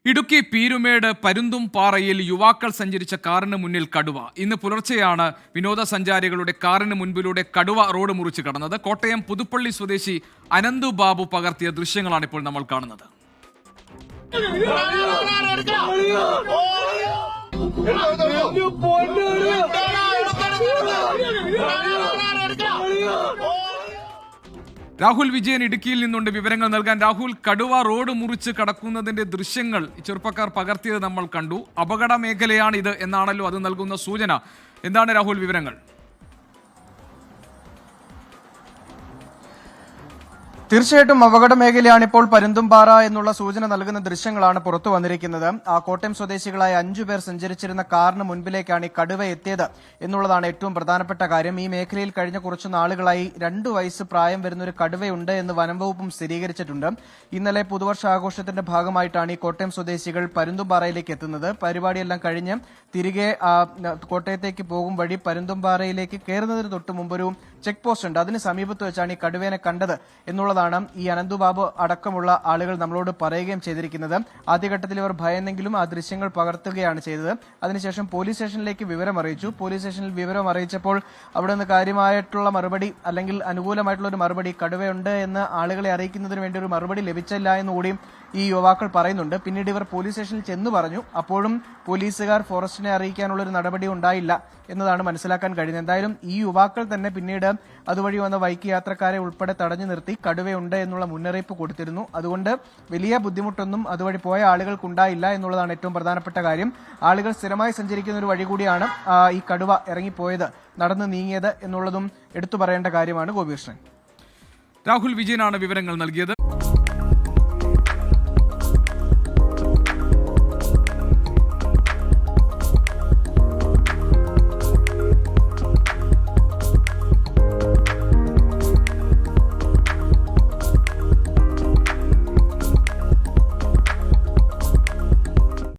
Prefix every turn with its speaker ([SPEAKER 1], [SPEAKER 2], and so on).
[SPEAKER 1] ഇടുക്കി പീരുമേട് പരുന്തുംപാറയിൽ യുവാക്കൾ സഞ്ചരിച്ച കാറിന് മുന്നിൽ കടുവ. ഇന്ന് പുലർച്ചെയാണ് വിനോദസഞ്ചാരികളുടെ കാറിന് മുൻപിലൂടെ കടുവ റോഡ് മുറിച്ച് കടന്നത്. കോട്ടയം പുതുപ്പള്ളി സ്വദേശി അനന്തു ബാബു പകർത്തിയ ദൃശ്യങ്ങളാണ് ഇപ്പോൾ നമ്മൾ കാണുന്നത്. രാഹുൽ വിജയൻ ഇടുക്കിയിൽ നിന്നുണ്ട് വിവരങ്ങൾ നൽകാൻ. രാഹുൽ, കടുവ റോഡ് മുറിച്ച് കടക്കുന്നതിന്റെ ദൃശ്യങ്ങൾ ചെറുപ്പക്കാർ പകർത്തിയത് നമ്മൾ കണ്ടു. അപകട മേഖലയാണ് ഇത് എന്നാണല്ലോ അത് നൽകുന്ന സൂചന. എന്താണ് രാഹുൽ വിവരങ്ങൾ?
[SPEAKER 2] തീർച്ചയായിട്ടും അപകട മേഖലയാണ് ഇപ്പോൾ പരുന്തുംപാറ എന്നുള്ള സൂചന നൽകുന്ന ദൃശ്യങ്ങളാണ് പുറത്തു വന്നിരിക്കുന്നത്. കോട്ടയം സ്വദേശികളായ 5 പേർ സഞ്ചരിച്ചിരുന്ന കാറിന് മുൻപിലേക്കാണ് ഈ കടുവ എത്തിയത് എന്നുള്ളതാണ് ഏറ്റവും പ്രധാനപ്പെട്ട കാര്യം. ഈ മേഖലയിൽ കഴിഞ്ഞ കുറച്ചു നാളുകളായി 2 വയസ്സ് പ്രായം വരുന്ന ഒരു കടുവയുണ്ട് എന്ന് വനം വകുപ്പും സ്ഥിരീകരിച്ചിട്ടുണ്ട്. ഇന്നലെ പുതുവർഷാഘോഷത്തിന്റെ ഭാഗമായിട്ടാണ് ഈ കോട്ടയം സ്വദേശികൾ പരുന്തുംപാറയിലേക്ക് എത്തുന്നത്. പരിപാടിയെല്ലാം കഴിഞ്ഞ് തിരികെ കോട്ടയത്തേക്ക് പോകും വഴി പരുന്തുംപാറയിലേക്ക് കയറുന്നതിന് തൊട്ട് മുമ്പൊരു ചെക്ക് പോസ്റ്റ് ഉണ്ട്. അതിന് സമീപത്ത് വെച്ചാണ് ഈ കടുവേനെ കണ്ടത് എന്നുള്ളതാണ് ഈ അനന്തുബാബു അടക്കമുള്ള ആളുകൾ നമ്മളോട് പറയുകയും ചെയ്തിരിക്കുന്നത്. ആദ്യഘട്ടത്തിൽ ഇവർ ഭയന്നെങ്കിലും ആ ദൃശ്യങ്ങൾ പകർത്തുകയാണ് ചെയ്തത്. അതിനുശേഷം പോലീസ് സ്റ്റേഷനിലേക്ക് വിവരം അറിയിച്ചു. പോലീസ് സ്റ്റേഷനിൽ വിവരം അറിയിച്ചപ്പോൾ അവിടെ നിന്ന് കാര്യമായിട്ടുള്ള മറുപടി അല്ലെങ്കിൽ അനുകൂലമായിട്ടുള്ള ഒരു മറുപടി, കടുവയുണ്ട് എന്ന് ആളുകളെ അറിയിക്കുന്നതിന് വേണ്ടി ഒരു മറുപടി ലഭിച്ചില്ല എന്നുകൂടി ഈ യുവാക്കൾ പറയുന്നുണ്ട്. പിന്നീട് ഇവർ പോലീസ് സ്റ്റേഷനിൽ ചെന്നു പറഞ്ഞു. അപ്പോഴും പോലീസുകാർ ഫോറസ്റ്റിനെ അറിയിക്കാനുള്ള ഒരു നടപടി ഉണ്ടായില്ല എന്നതാണ് മനസ്സിലാക്കാൻ കഴിയുന്നത്. എന്തായാലും ഈ യുവാക്കൾ തന്നെ പിന്നീട് അതുവഴി വന്ന ബൈക്ക് യാത്രക്കാരെ ഉൾപ്പെടെ തടഞ്ഞു നിർത്തി കടുവയുണ്ട് എന്നുള്ള മുന്നറിയിപ്പ് കൊടുത്തിരുന്നു. അതുകൊണ്ട് വലിയ ബുദ്ധിമുട്ടൊന്നും അതുവഴി പോയ ആളുകൾക്കുണ്ടായില്ല എന്നുള്ളതാണ് ഏറ്റവും പ്രധാനപ്പെട്ട കാര്യം. ആളുകൾ സ്ഥിരമായി സഞ്ചരിക്കുന്ന ഒരു വഴി കൂടിയാണ് ഈ കടുവ ഇറങ്ങിപ്പോയത്, നടന്നു നീങ്ങിയത് എന്നുള്ളതും എടുത്തു പറയേണ്ട കാര്യമാണ്. ഗോപികൃഷ്ണൻ.
[SPEAKER 1] രാഹുൽ വിജയനാണ് വിവരങ്ങൾ നൽകിയത്.